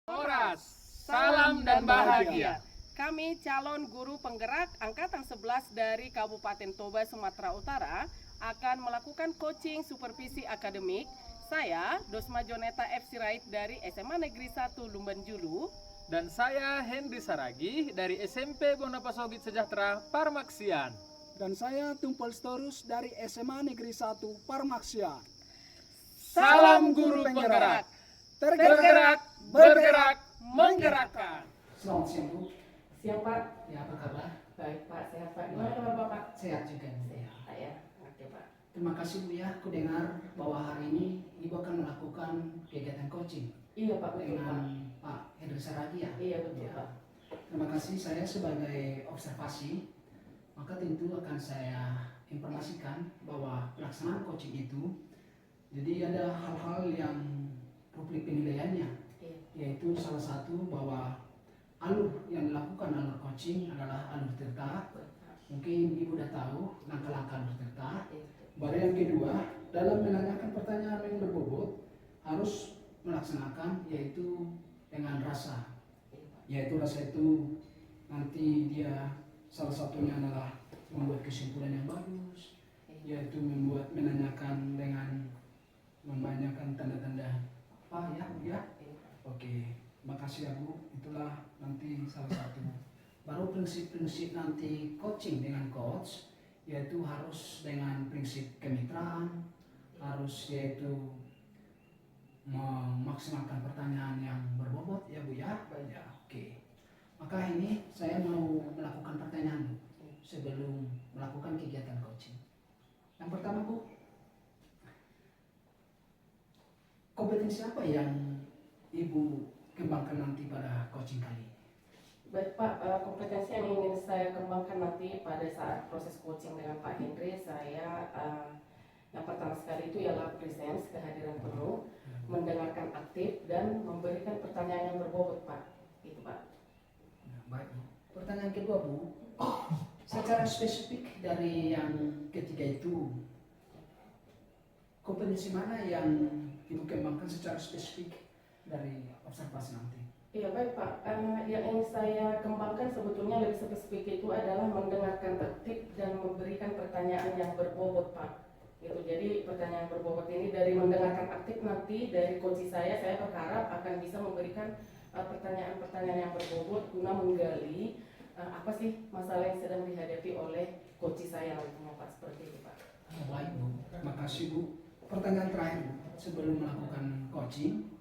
Horas, salam dan bahagia. Kami calon guru penggerak Angkatan 11 dari Kabupaten Toba, Sumatera Utara akan melakukan coaching supervisi akademik. Saya, Dosma Joneta F. Sirait dari SMA Negeri 1 Lumbanjulu. Dan saya Henry Saragi dari SMP Bonapasogit Sejahtera Parmaksian. Dan saya Tumpel Storus dari SMA Negeri 1 Parmaksian. Salam guru penggerak. Tergerak, Bergerak, menggerakkan. Selamat siang Bu. Siang Pak. Ya apa kabar? Baik Pak, sehat Pak. Gimana kabar Bapak? Sehat juga Bu. Sehat ya. Oke Pak. Terima kasih Bu ya. Aku dengar bahwa hari ini Ibu akan melakukan kegiatan coaching Iya Pak, betul Pak. dengan Pak Henry Saragi ya. Iya betul Ya. Pak. Terima kasih. Saya sebagai observasi maka tentu akan saya informasikan bahwa pelaksanaan coaching itu jadi ada hal-hal yang publik penilaiannya, Iya. yaitu salah satu bahwa alur yang dilakukan alur coaching adalah alur tirta. Mungkin Ibu udah tahu langkah-langkah alur tirta. Baru yang kedua, dalam menanyakan pertanyaan yang berbobot harus melaksanakan yaitu dengan rasa. Yaitu rasa itu nanti dia salah satunya adalah membuat kesimpulan yang bagus, yaitu menanyakan dengan membanyakan tanda-tanda apa ya. Oke, makasih ya Bu. Itulah nanti salah satu. Baru prinsip-prinsip nanti coaching dengan coach, yaitu harus dengan prinsip kemitraan, harus yaitu memaksimalkan pertanyaan yang berbobot ya Bu ya. Ya, oke. Maka ini saya mau melakukan pertanyaan Bu sebelum melakukan kegiatan coaching. Yang pertama Bu, kompetensi apa yang Ibu kembangkan nanti pada coaching kali ini? Baik Pak, kompetensi yang ingin saya kembangkan nanti pada saat proses coaching dengan Pak Henry, saya yang pertama sekali itu ialah presence, kehadiran penuh, mendengarkan aktif, dan memberikan pertanyaan yang berbobot Pak. Itu Pak. Nah, baik Bu. Pertanyaan kedua Bu, secara spesifik dari yang ketiga itu, kompetensi mana yang Ibu kembangkan secara spesifik dari observasi nanti? Iya baik Pak, yang ingin saya kembangkan sebetulnya lebih spesifik itu adalah mendengarkan aktif dan memberikan pertanyaan yang berbobot Pak. Gitu. Jadi pertanyaan berbobot ini dari mendengarkan aktif nanti dari coach saya berharap akan bisa memberikan pertanyaan-pertanyaan yang berbobot guna menggali apa sih masalah yang sedang dihadapi oleh coach saya nantinya Pak, seperti itu Pak. Baik Bu, terima kasih Bu. Pertanyaan terakhir Bu, sebelum melakukan coaching.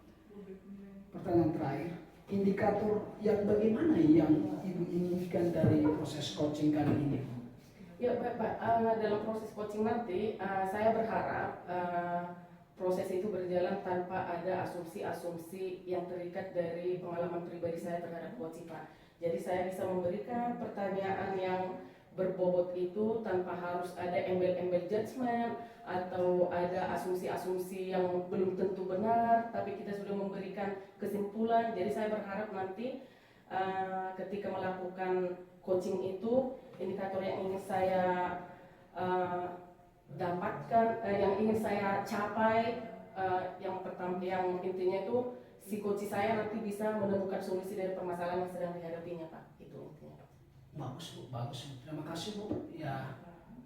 Pertanyaan terakhir, indikator yang bagaimana yang Ibu inginkan dari proses coaching kali ini Bu? Ya Pak, dalam proses coaching nanti saya berharap proses itu berjalan tanpa ada asumsi-asumsi yang terikat dari pengalaman pribadi saya terhadap coaching Pak. Jadi saya bisa memberikan pertanyaan yang berbobot itu tanpa harus ada embel-embel judgement atau ada asumsi-asumsi yang belum tentu benar, tapi kita sudah memberikan kesimpulan. Jadi saya berharap nanti ketika melakukan coaching itu indikator yang ingin saya dapatkan, yang ingin saya capai, yang pertama, yang intinya itu si coach saya nanti bisa menemukan solusi dari permasalahan yang sedang dihadapinya Pak. Itu intinya. Bagus Bu, bagus Bu. Terima kasih Bu. Ya,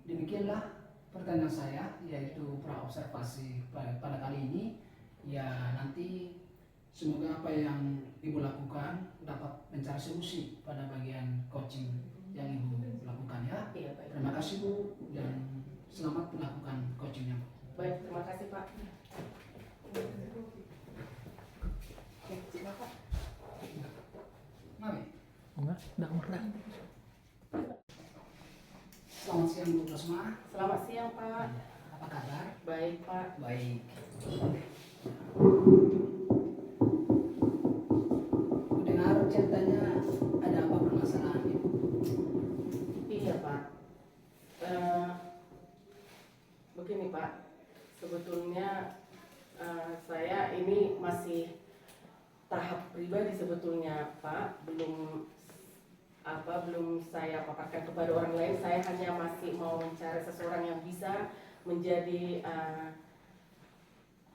demikianlah pertanyaan saya, yaitu pra observasi pada kali ini. Ya, nanti semoga apa yang Ibu lakukan dapat mencari solusi pada bagian coaching yang Ibu lakukan ya. Iya, baik. Terima kasih Bu dan selamat melakukan coachingnya Bu. Baik, terima kasih Pak. Oke, silakan. Mari. Enggak pernah. Selamat siang Bu Rosma. Selamat siang Pak. Apa kabar? Baik Pak. Baik. Ku dengar ceritanya ada apa permasalahan Ibu? Iya Pak. Begini Pak, sebetulnya saya ini masih tahap pribadi sebetulnya Pak, belum saya paparkan kepada orang lain. Saya hanya masih mau mencari seseorang yang bisa menjadi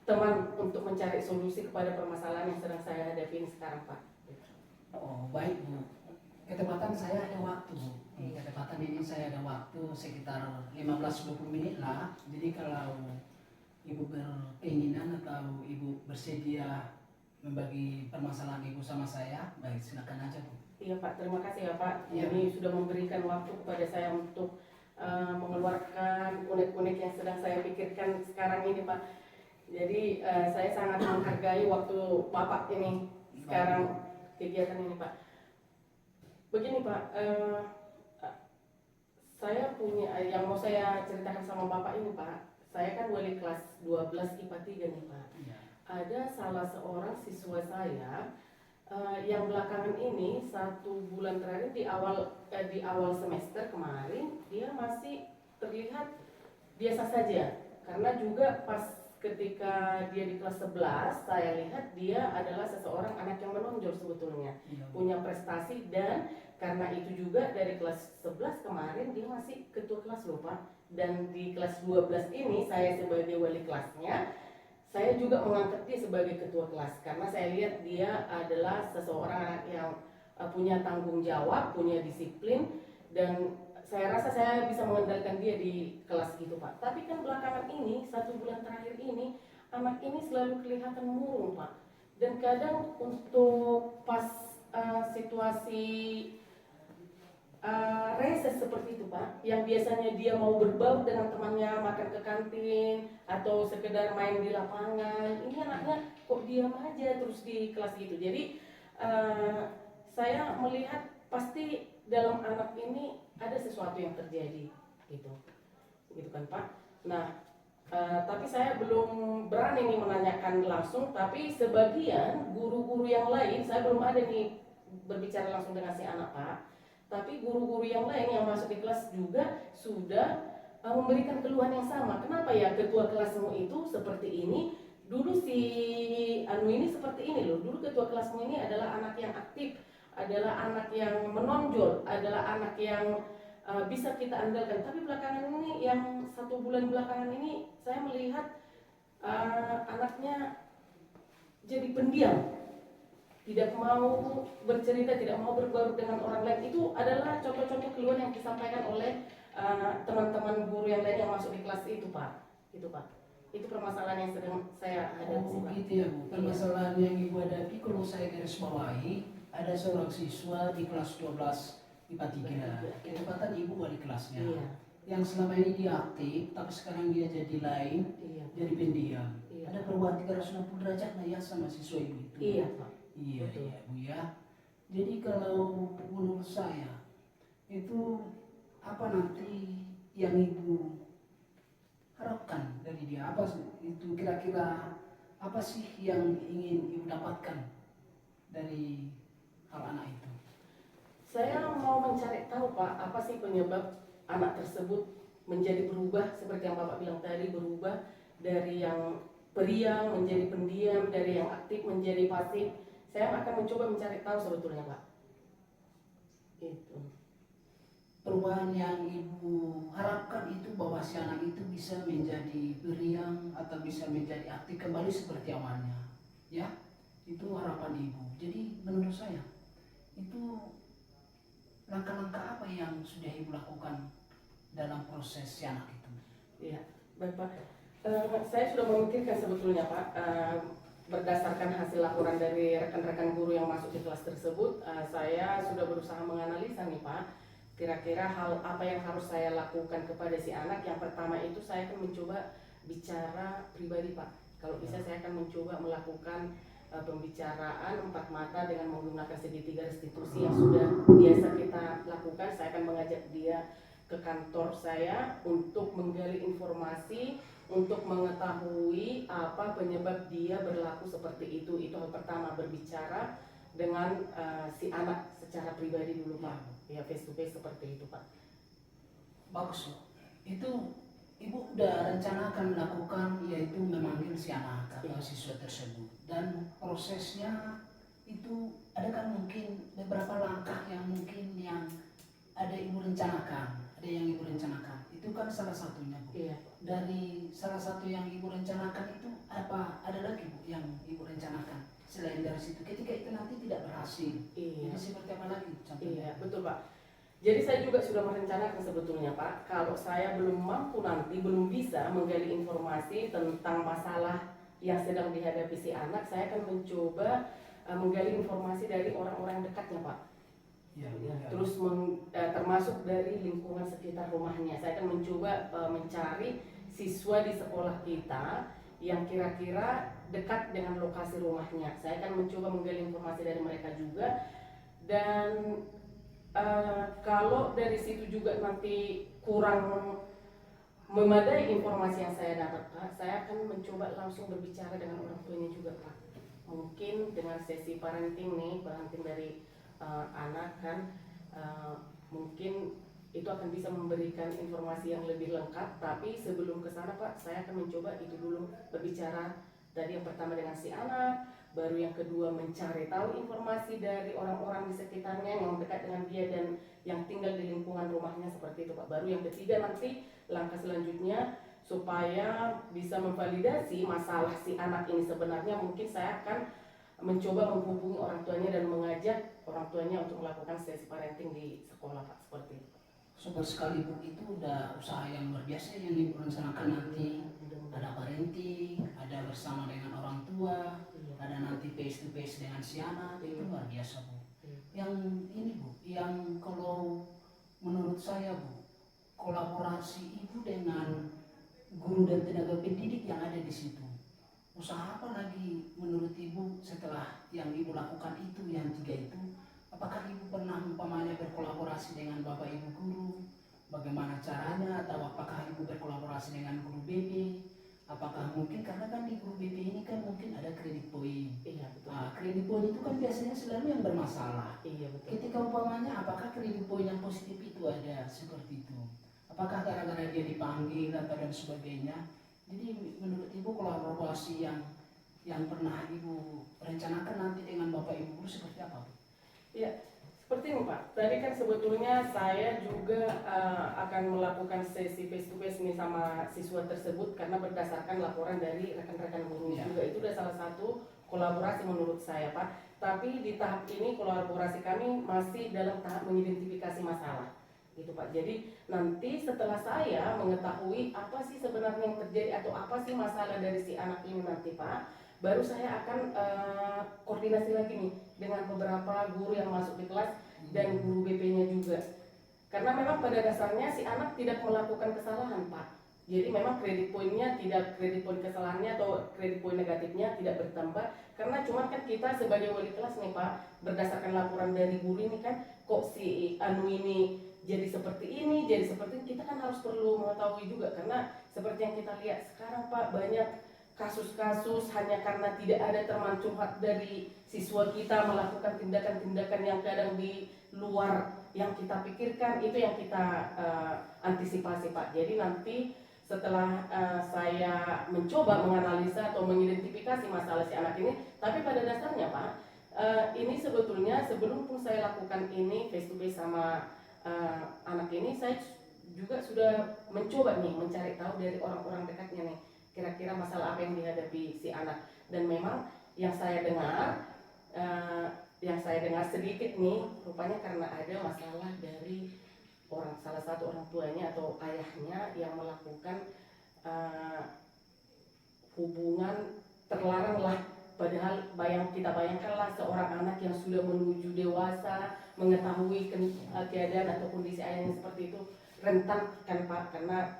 teman untuk mencari solusi kepada permasalahan yang sedang saya hadapi ini sekarang, Pak. Oh, baik Bu. Ketepatan saya ada waktu Bu. Ketepatan ini saya ada waktu sekitar 15-20 menit lah. Jadi kalau Ibu berkeinginan atau Ibu bersedia membagi permasalahan Ibu sama saya, baik silakan aja Bu. Iya Pak, terima kasih ya Pak. Iya. Ini sudah memberikan waktu kepada saya untuk mengeluarkan unek-unek yang sedang saya pikirkan sekarang ini Pak. Jadi saya sangat menghargai waktu Bapak ini sekarang kegiatan ini Pak. Begini Pak, saya punya yang mau saya ceritakan sama Bapak ini Pak. Saya kan wali kelas 12 IPA 3 nih Pak. Iya. Ada salah seorang siswa saya yang belakangan ini 1 bulan terakhir di awal semester kemarin dia masih terlihat biasa saja, karena juga pas ketika dia di kelas 11 saya lihat dia adalah seseorang anak yang menonjol sebetulnya, Iya. punya prestasi, dan karena itu juga dari kelas 11 kemarin dia masih ketua kelas loh Pak. Dan di kelas 12 ini saya sebagai wali kelasnya, saya juga mengangkat dia sebagai ketua kelas karena saya lihat dia adalah seseorang yang punya tanggung jawab, punya disiplin, dan saya rasa saya bisa mengendalikan dia di kelas gitu Pak. Tapi kan belakangan ini 1 bulan terakhir ini anak ini selalu kelihatan murung Pak. Dan kadang untuk pas situasi reses seperti itu Pak, yang biasanya dia mau berbaur dengan temannya, makan ke kantin atau sekedar main di lapangan, ini anaknya kok diam aja terus di kelas gitu. Jadi saya melihat pasti dalam anak ini ada sesuatu yang terjadi gitu kan Pak. Nah tapi saya belum berani nih menanyakan langsung, tapi sebagian guru-guru yang lain saya belum ada nih berbicara langsung dengan si anak Pak. Tapi guru-guru yang lain yang masuk di kelas juga sudah memberikan keluhan yang sama. Kenapa ya ketua kelasmu itu seperti ini? Dulu si Anu ini seperti ini loh. Dulu ketua kelasmu ini adalah anak yang aktif, adalah anak yang menonjol, adalah anak yang bisa kita andalkan. Tapi belakangan ini, yang 1 bulan belakangan ini, saya melihat anaknya jadi pendiam. Tidak mau bercerita, tidak mau berbaur dengan orang lain. Itu adalah contoh-contoh keluhan yang disampaikan oleh teman-teman guru yang lain yang masuk di kelas itu Pak. Itu Pak. Itu permasalahan yang sedang saya hadapi Pak. Gitu ya Bu. Permasalahan yang Ibu hadapi kalau saya garis bawahi, ada seorang siswa di kelas 12 IPA 3. Ketepatan Ibu wali kelasnya. Iya. Yang selama ini dia aktif, tapi sekarang dia jadi lain, Iya. jadi pendiam. Iya. Ada perubahan 360 derajat lah ya sama siswa Ibu itu. Iya Pak. Iya, Betul. iya Bu ya. Jadi kalau menurut saya itu apa nanti yang Ibu harapkan dari dia, apa sih itu kira-kira apa sih yang ingin Ibu dapatkan dari hal anak itu? Saya mau mencari tahu Pak, apa sih penyebab anak tersebut menjadi berubah seperti yang Bapak bilang tadi, berubah dari yang periang menjadi pendiam, dari yang aktif menjadi pasif. Saya akan mencoba mencari tahu sebetulnya Pak. Itu. Perubahan yang Ibu harapkan itu bahwa si anak itu bisa menjadi periang atau bisa menjadi aktif kembali seperti awalnya, ya itu harapan Ibu. Jadi menurut saya itu langkah-langkah apa yang sudah Ibu lakukan dalam proses si anak itu? Iya, baik Pak. Saya sudah memikirkan sebetulnya Pak, berdasarkan hasil laporan dari rekan-rekan guru yang masuk di kelas tersebut, saya sudah berusaha menganalisa nih Pak, kira-kira hal apa yang harus saya lakukan kepada si anak. Yang pertama itu saya akan mencoba bicara pribadi Pak. Kalau bisa saya akan mencoba melakukan pembicaraan 4 mata dengan menggunakan segitiga restitusi yang sudah biasa kita lakukan. Saya akan mengajak dia ke kantor saya untuk menggali informasi, untuk mengetahui apa penyebab dia berlaku seperti itu. Itu hal pertama, berbicara dengan si anak secara pribadi dulu Pak. Ya face to face seperti itu Pak. Bagus loh. Itu Ibu udah rencana akan melakukan, yaitu memanggil si anak atau siswa tersebut, dan prosesnya itu adakah mungkin beberapa langkah yang mungkin yang ada Ibu rencanakan, ada yang Ibu rencanakan itu itu kan salah satunya Bu. Iya. Dari salah satu yang Ibu rencanakan itu apa ada lagi Bu yang Ibu rencanakan selain dari situ ketika itu nanti tidak berhasil? Iya. Itu seperti apa lagi contohnya? Iya, betul Pak. Jadi saya juga sudah merencanakan sebetulnya Pak, kalau saya belum mampu nanti, belum bisa menggali informasi tentang masalah yang sedang dihadapi si anak, saya akan mencoba menggali informasi dari orang-orang dekatnya Pak. Ya, Ya, terus termasuk dari lingkungan sekitar rumahnya. Saya akan mencoba mencari siswa di sekolah kita yang kira-kira dekat dengan lokasi rumahnya. Saya akan mencoba menggali informasi dari mereka juga. Dan kalau dari situ juga nanti kurang memadai informasi yang saya dapat Pak, saya akan mencoba langsung berbicara dengan orang tuanya juga Pak. Mungkin dengan sesi parenting nih, parenting dari anak kan, mungkin itu akan bisa memberikan informasi yang lebih lengkap. Tapi sebelum ke sana Pak, saya akan mencoba itu dulu berbicara tadi yang pertama dengan si anak, baru yang kedua mencari tahu informasi dari orang-orang di sekitarnya yang dekat dengan dia dan yang tinggal di lingkungan rumahnya seperti itu Pak. Baru yang ketiga nanti langkah selanjutnya supaya bisa memvalidasi masalah si anak ini sebenarnya, mungkin saya akan mencoba menghubungi orang tuanya dan mengajak orang tuanya untuk melakukan sesi parenting di sekolah Pak, seperti itu. Super sekali Bu, itu udah usaha yang luar biasa yang Ibu rencanakan nanti. Ada parenting, ada bersama dengan orang tua, ada nanti face to face dengan si anak, itu luar biasa Bu. Yang ini Bu, yang kalau menurut saya Bu, kolaborasi Ibu dengan guru dan tenaga pendidik yang ada di situ. Usaha apa lagi menurut Ibu setelah yang Ibu lakukan itu, yang 3 itu? Apakah Ibu pernah umpamanya berkolaborasi dengan Bapak Ibu guru? Bagaimana caranya? Atau apakah Ibu berkolaborasi dengan guru BB? Apakah mungkin, karena kan di guru BB ini kan mungkin ada kredit poin. Iya betul. Nah, kredit poin itu kan biasanya selalu yang bermasalah. Iya betul. Ketika umpamanya apakah kredit poin yang positif itu ada seperti itu? Apakah gara-gara dia dipanggil atau dan sebagainya? Jadi menurut Ibu kolaborasi yang pernah Ibu rencanakan nanti dengan Bapak Ibu guru seperti apa? Ya, seperti ini Pak. Tadi kan sebetulnya saya juga akan melakukan sesi face to face nih sama siswa tersebut karena berdasarkan laporan dari rekan-rekan guru juga. Itu udah salah satu kolaborasi menurut saya Pak. Tapi di tahap ini kolaborasi kami masih dalam tahap mengidentifikasi masalah. Gitu Pak. Jadi nanti setelah saya mengetahui apa sih sebenarnya yang terjadi atau apa sih masalah dari si anak ini nanti Pak, baru saya akan koordinasi lagi nih dengan beberapa guru yang masuk di kelas dan guru BP-nya juga. Karena memang pada dasarnya si anak tidak melakukan kesalahan Pak. Jadi memang kredit poinnya tidak, kredit poin kesalahannya atau kredit poin negatifnya tidak bertambah. Karena cuma kan kita sebagai wali kelas nih Pak, berdasarkan laporan dari guru ini kan kok si anu ini jadi seperti ini, jadi seperti ini, kita kan harus perlu mengetahui juga. Karena seperti yang kita lihat sekarang Pak, banyak kasus-kasus hanya karena tidak ada teman curhat dari siswa kita melakukan tindakan-tindakan yang kadang di luar yang kita pikirkan, itu yang kita antisipasi Pak. Jadi nanti setelah saya mencoba menganalisa atau mengidentifikasi masalah si anak ini, tapi pada dasarnya Pak, ini sebetulnya sebelum pun saya lakukan ini face to face sama anak ini, saya juga sudah mencoba nih mencari tahu dari orang-orang dekatnya nih kira-kira masalah apa yang dihadapi si anak. Dan memang yang saya dengar sedikit nih, rupanya karena ada masalah dari salah satu orang tuanya atau ayahnya yang melakukan hubungan terlarang lah. Padahal kita bayangkanlah seorang anak yang sudah menuju dewasa, mengetahui keadaan atau kondisi ayahnya seperti itu, rentan kan Pak, karena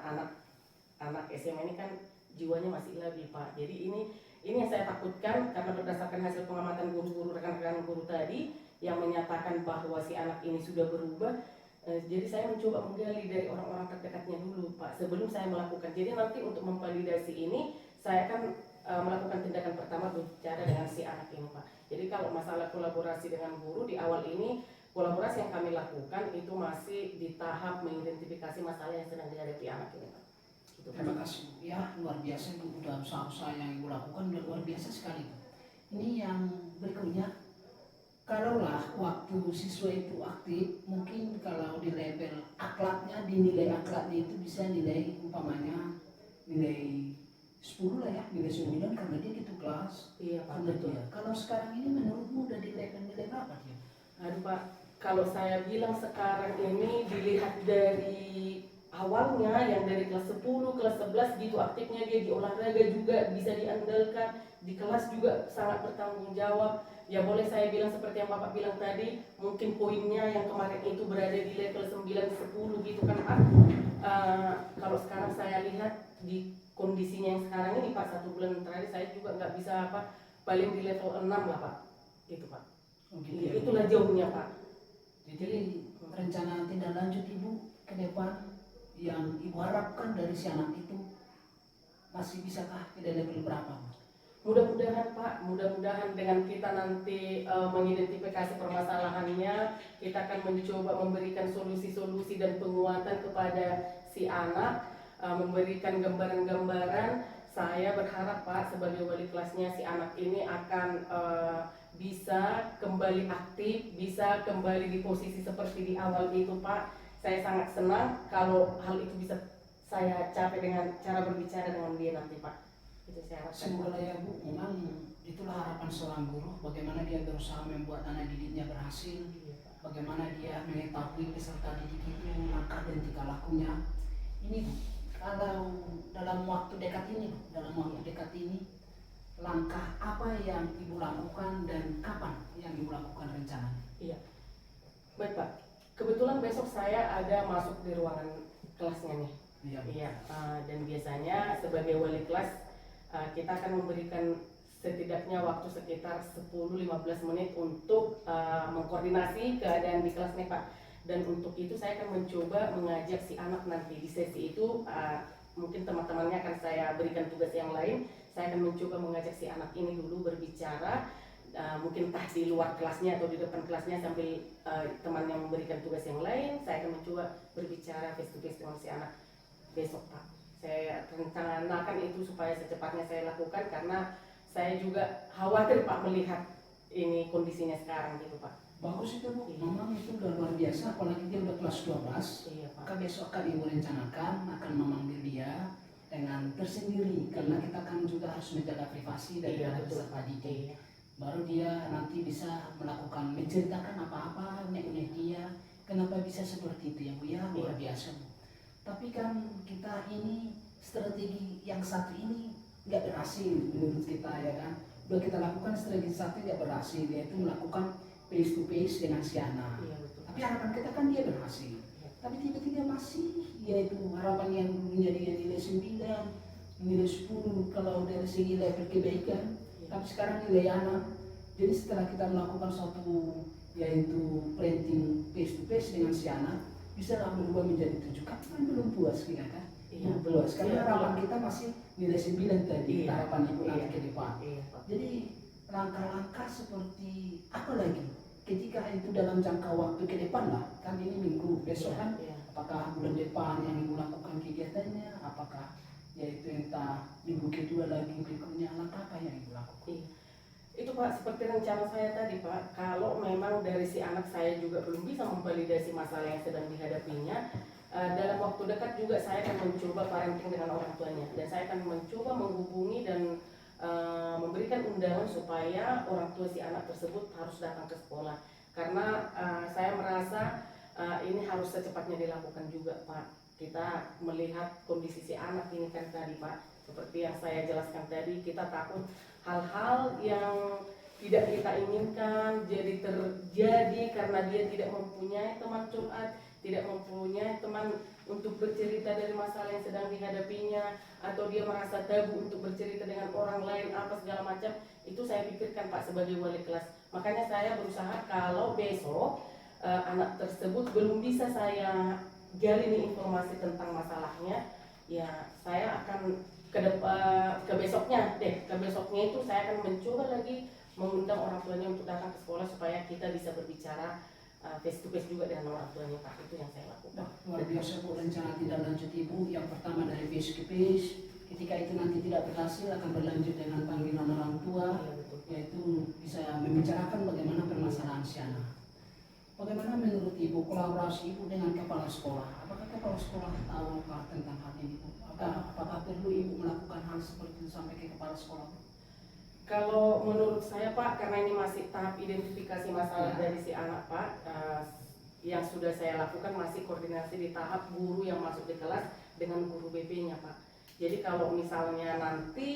anak SMA ini kan jiwanya masih labil Pak. Jadi ini yang saya takutkan, karena berdasarkan hasil pengamatan guru-guru, rekan-rekan guru tadi yang menyatakan bahwa si anak ini sudah berubah. Jadi saya mencoba menggali dari orang-orang terdekatnya dulu Pak sebelum saya melakukan. Jadi nanti untuk memvalidasi ini saya akan melakukan tindakan pertama berbicara dengan si anak ini Pak. Jadi kalau masalah kolaborasi dengan guru di awal ini, kolaborasi yang kami lakukan itu masih di tahap mengidentifikasi masalah yang sedang dihadapi anak ini Pak. Gitu, Terima kasih Bu. Ya luar biasa Bu, udah usaha-usaha yang Ibu lakukan udah luar biasa sekali Bu. Ini yang berikutnya, kalaulah waktu siswa itu aktif, mungkin kalau di level akhlaknya, dinilai akhlaknya itu bisa nilai umpamanya nilai 10 lah ya, nilai 9 karena dia gitu kelas. Iya Pak, Karena betul. dia. Kalau sekarang ini menurutmu udah di level nilai berapa dia? Aduh Pak, kalau saya bilang sekarang ini dilihat dari awalnya yang dari kelas 10, kelas 11 gitu aktifnya dia di olahraga juga bisa diandalkan, di kelas juga sangat bertanggung jawab. Ya boleh saya bilang seperti yang Bapak bilang tadi, mungkin poinnya yang kemarin itu berada di level 9, 10 gitu kan Pak. Kalau sekarang saya lihat di kondisinya yang sekarang ini Pak, 1 bulan terakhir saya juga nggak bisa apa, paling di level 6 lah Pak, gitu Pak. Oh, gitu ya. Itulah jauhnya Pak. Jadi rencana tindak lanjut ibu ke depan yang ibu harapkan dari si anak itu masih bisakah ke level berapa? Mudah-mudahan Pak, mudah-mudahan dengan kita nanti mengidentifikasi permasalahannya, kita akan mencoba memberikan solusi-solusi dan penguatan kepada si anak, memberikan gambaran-gambaran. Saya berharap Pak sebagai wali kelasnya si anak ini akan bisa kembali aktif, bisa kembali di posisi seperti di awal itu Pak. Saya sangat senang kalau hal itu bisa saya capai dengan cara berbicara dengan dia nanti Pak. Itu saya harapkan. Semoga ya Bu, memang itulah harapan seorang guru, bagaimana dia berusaha membuat anak didiknya berhasil, bagaimana dia mengetahui peserta didik itu langkah dan tingkah lakunya. Ini Bu, kalau dalam waktu dekat ini, langkah apa yang ibu lakukan dan kapan yang ibu lakukan rencana? Iya, baik Pak. Kebetulan besok saya ada masuk di ruangan kelasnya nih. Iya, Bu. Iya, dan biasanya sebagai wali kelas kita akan memberikan setidaknya waktu sekitar 10-15 menit untuk mengkoordinasi keadaan di kelas nih Pak. Dan untuk itu saya akan mencoba mengajak si anak nanti di sesi itu, mungkin teman-temannya akan saya berikan tugas yang lain. Saya akan mencoba mengajak si anak ini dulu berbicara, mungkin entah di luar kelasnya atau di depan kelasnya sambil teman yang memberikan tugas yang lain. Saya akan mencoba berbicara face to face dengan si anak besok Pak. Saya rencanakan itu supaya secepatnya saya lakukan karena saya juga khawatir Pak melihat ini kondisinya sekarang gitu Pak. Bagus itu Bu, memang itu udah luar biasa, apalagi dia udah kelas 12. Iya Pak. Maka besok akan ibu rencanakan akan memanggil dia dengan tersendiri, karena kita kan juga harus menjaga privasi dari Iya, anak betul. peserta didik. Iya. Baru dia nanti bisa melakukan menceritakan apa-apa unek-unek dia, kenapa bisa seperti itu ya Bu ya, luar biasa Bu. Tapi kan kita ini strategi yang satu ini nggak berhasil menurut kita ya kan. Udah kita lakukan strategi satu nggak berhasil, yaitu melakukan face to face dengan si anak. Iya, betul. Tapi harapan kita kan dia berhasil. Tapi tiba-tiba masih yaitu harapan yang dulunya dia nilai 9, nilai 10 kalau dari segi level kebaikan, tapi sekarang nilai anak. Jadi setelah kita melakukan suatu yaitu printing face to face dengan si anak, bisa lah berubah menjadi 7, kan belum puas kita kan? Iya, Belum puas, karena iya, harapan kita masih nilai 9 tadi, Iya. harapan ibu nanti Iya. ke depan. Iya Pak. Jadi langkah-langkah seperti apa lagi ketika itu dalam jangka waktu ke depan lah, kan ini minggu besok kan, Iya. apakah bulan depan yang ibu lakukan kegiatannya, apakah yaitu entah minggu kedua lagi berikutnya, langkah apa yang ibu lakukan? Iya. Itu Pak, seperti rencana saya tadi Pak, kalau memang dari si anak saya juga belum bisa memvalidasi masalah yang sedang dihadapinya, dalam waktu dekat juga saya akan mencoba parenting dengan orang tuanya, dan saya akan mencoba menghubungi dan memberikan undangan supaya orang tua si anak tersebut harus datang ke sekolah, karena saya merasa ini harus secepatnya dilakukan juga Pak. Kita melihat kondisi si anak ini kan tadi Pak, seperti yang saya jelaskan tadi, kita takut hal-hal yang tidak kita inginkan jadi terjadi karena dia tidak mempunyai teman curhat, tidak mempunyai teman untuk bercerita dari masalah yang sedang dihadapinya, atau dia merasa tabu untuk bercerita dengan orang lain apa segala macam. Itu saya pikirkan Pak sebagai wali kelas. Makanya saya berusaha kalau besok anak tersebut belum bisa saya gali nih informasi tentang masalahnya, ya saya akan ke besoknya itu saya akan mencoba lagi mengundang orang tuanya untuk datang ke sekolah supaya kita bisa berbicara face to face juga dengan orang tuanya Pak. Itu yang saya lakukan. Wah, luar biasa Bu rencana tindak lanjut ibu. Yang pertama dari face to face, ketika itu nanti tidak berhasil akan berlanjut dengan panggilan orang tua, Iya, betul. yaitu bisa membicarakan bagaimana permasalahan si anak. Bagaimana menurut Ibu kolaborasi Ibu dengan kepala sekolah? Apakah kepala sekolah tahu tentang hal ini, Bu? Apakah perlu Ibu melakukan hal seperti itu sampai ke kepala sekolah, Bu? Kalau menurut saya Pak, karena ini masih tahap identifikasi masalah Ya. dari si anak Pak, yang sudah saya lakukan masih koordinasi di tahap guru yang masuk di kelas dengan guru BP-nya Pak. Jadi kalau misalnya nanti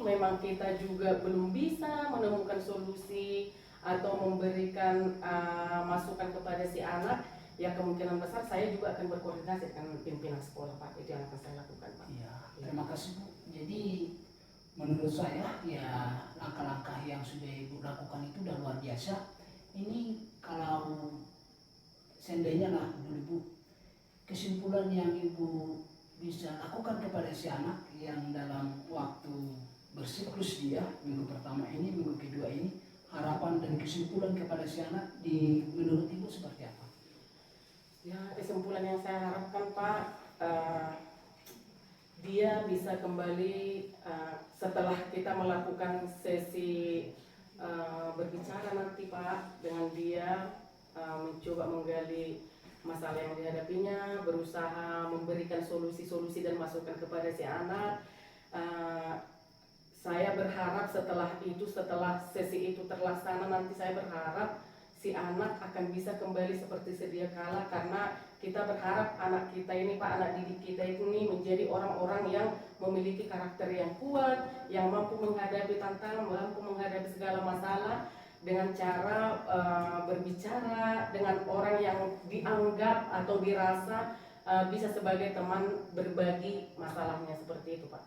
memang kita juga belum bisa menemukan solusi atau memberikan masukan kepada si anak, ya kemungkinan besar saya juga akan berkoordinasi dengan pimpinan sekolah Pak. Itu yang akan saya lakukan Pak. Iya, terima kasih, Bu. Jadi menurut saya ya langkah-langkah yang sudah Ibu lakukan itu udah luar biasa. Ini kalau seandainya lah dulu Bu, kesimpulan yang Ibu bisa lakukan kepada si anak yang dalam waktu bersiklus dia minggu pertama ini, minggu kedua ini, harapan dan kesimpulan kepada si anak di menurut Ibu seperti apa? Ya, kesimpulan yang saya harapkan Pak, dia bisa kembali setelah kita melakukan sesi berbicara nanti Pak dengan dia, mencoba menggali masalah yang dihadapinya, berusaha memberikan solusi-solusi dan masukan kepada si anak. Saya berharap setelah sesi itu terlaksana nanti, saya berharap si anak akan bisa kembali seperti sedia kala, karena kita berharap anak kita ini Pak, anak didik kita ini menjadi orang-orang yang memiliki karakter yang kuat, yang mampu menghadapi tantangan, mampu menghadapi segala masalah dengan cara berbicara dengan orang yang dianggap atau dirasa bisa sebagai teman berbagi masalahnya, seperti itu Pak.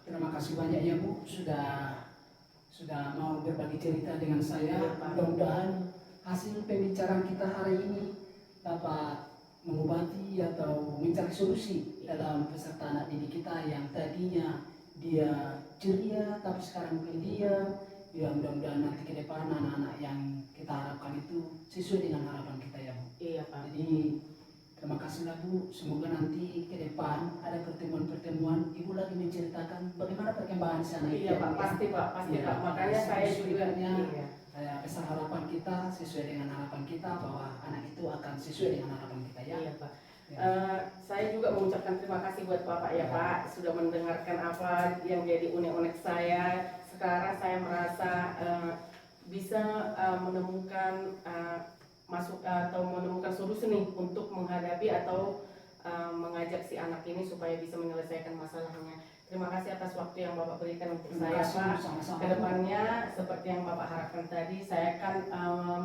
Terima kasih banyak ya Bu sudah mau berbagi cerita dengan saya. Mudah-mudahan hasil pembicaraan kita hari ini dapat mengobati atau mencari solusi dalam peserta anak didik kita yang tadinya dia ceria tapi sekarang pendiam. Ya mudah-mudahan nanti ke depan anak-anak yang kita harapkan itu sesuai dengan harapan kita ya Bu. Iya Pak. Jadi terima kasihlah Bu, semoga nanti ke depan ada pertemuan-pertemuan Ibu lagi menceritakan bagaimana perkembangan di sana. Iya Pak, pasti Pak, pasti Ya, Pak. Makanya saya juga iya. Besar harapan kita sesuai dengan harapan kita bahwa anak itu akan sesuai dengan harapan kita ya. Iya Pak. Ya. Saya juga mengucapkan terima kasih buat Bapak ya Pak, sudah mendengarkan apa yang jadi unek-unek saya. Sekarang saya merasa bisa menemukan masuk atau menemukan solusi nih untuk menghadapi atau mengajak si anak ini supaya bisa menyelesaikan masalahnya. Terima kasih atas waktu yang Bapak berikan untuk saya Pak. Sama-sama. Kedepannya seperti yang Bapak harapkan tadi, saya akan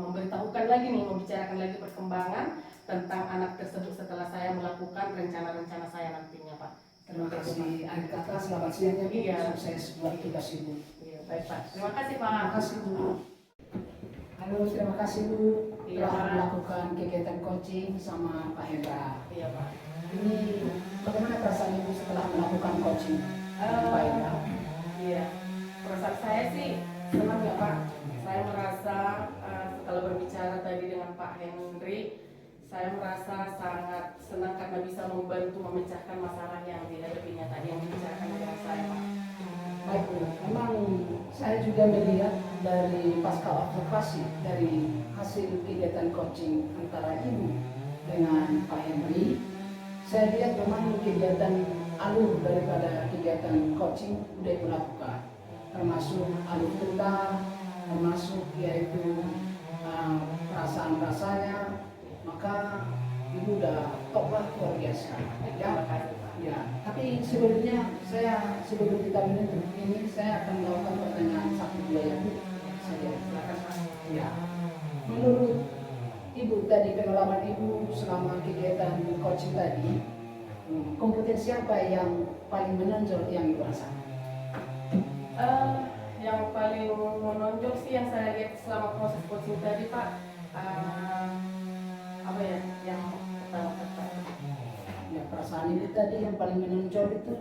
memberitahukan lagi nih, membicarakan lagi perkembangan tentang anak tersebut setelah saya melakukan rencana-rencana saya nantinya Pak. Terima kasih akhir kata, selamat siang ya Bu. Iya. Sukses buat tugas Ibu. Iya, baik Pak. Terima kasih Pak. Terima kasih Bu. Halo, terima kasih Bu Iya. telah melakukan kegiatan coaching sama Pak Hendra. Iya Pak. Ini bagaimana perasaan Ibu setelah melakukan coaching dengan Pak Hendra? Iya, perasaan saya sih senang ya Pak. Saya merasa setelah berbicara tadi dengan Pak Henry, saya merasa sangat senang karena bisa membantu memecahkan masalah yang dihadapinya tadi, yang dibicarakan dengan saya Pak. Baik Bu, memang saya juga melihat dari pasca observasi dari hasil kegiatan coaching antara Ibu dengan Pak Henry, saya lihat memang kegiatan alur daripada kegiatan coaching sudah Ibu lakukan, termasuk alur tentang, termasuk yaitu perasaan-rasanya, maka Ibu udah top lah, luar biasa. Terima kasih Pak. Ya, tapi sebelumnya sebelum kita menutup ini saya akan melakukan pertanyaan satu dua ya Bu. Saya silakan Pak. Ya. Menurut Ibu tadi, pengalaman Ibu selama kegiatan coaching tadi, kompetensi apa yang paling menonjol yang Ibu rasakan? Yang paling menonjol sih yang saya lihat selama proses coaching tadi Pak, apa ya, yang pertama Ya, perasaan Ibu tadi yang paling menonjol itu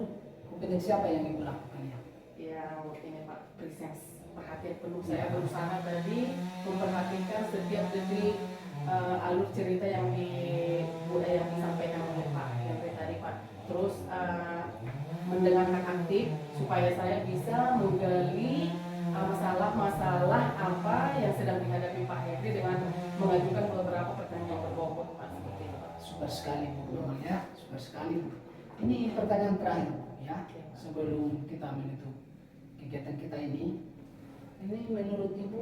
kompetensi apa yang Ibu lakukan ya? yang ini Pak, presence, perhatian penuh. Saya berusaha tadi memperhatikan setiap detik alur cerita yang disampaikan oleh Pak Henry tadi Pak. Terus mendengarkan aktif supaya saya bisa menggali masalah-masalah apa yang sedang dihadapi Pak Henry dengan mengajukan beberapa pertanyaan berbobot Pak, seperti itu Pak. Super sekali Bu, memang ya, super sekali Bu. Ini pertanyaan terakhir Bu, ya, sebelum kita menutup kegiatan kita ini. Ini menurut Ibu,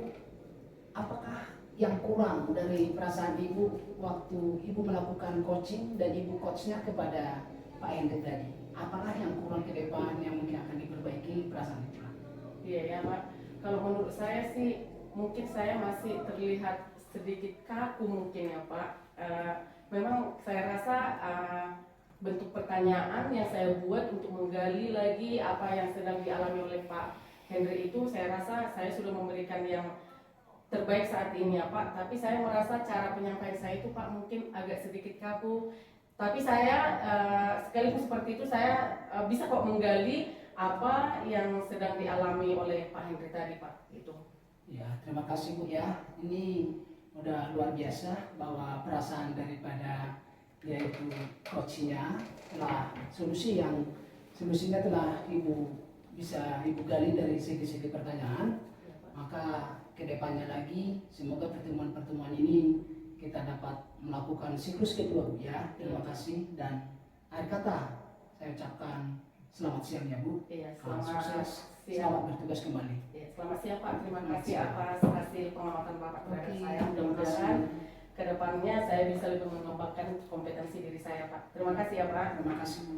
apakah yang kurang dari perasaan Ibu waktu Ibu melakukan coaching dan Ibu coachnya kepada Pak Hendrik tadi? Apakah yang kurang ke depan yang mungkin akan diperbaiki perasaan Ibu? Iya ya Pak, kalau menurut saya sih mungkin saya masih terlihat sedikit kaku mungkin ya Pak. Memang saya rasa bentuk pertanyaan yang saya buat untuk menggali lagi apa yang sedang dialami oleh Pak Henry itu, saya rasa saya sudah memberikan yang terbaik saat ini ya Pak. Tapi saya merasa cara penyampaian saya itu Pak mungkin agak sedikit kaku. Tapi saya sekaligus seperti itu saya bisa kok menggali apa yang sedang dialami oleh Pak Henry tadi Pak. Itu. Ya, terima kasih Bu ya. Ini udah luar biasa bahwa perasaan daripada yaitu coachnya telah solusinya telah Ibu bisa Ibu gali dari segi-segi pertanyaan. Maka kedepannya lagi semoga pertemuan-pertemuan ini kita dapat melakukan siklus kedua Bu ya. Terima kasih, dan akhir kata saya ucapkan selamat siang ya Bu. Iya, Selamat selamat sukses, siang. selamat bertugas kembali. Ya, selamat siang Pak, terima Selamat kasih siang. atas hasil pengamatan Bapak terhadap Oke, saya. terima Mudah-mudahan kasih. kedepannya saya bisa lebih mengembangkan kompetensi diri saya Pak. Terima kasih ya Pak. Terima kasih Bu.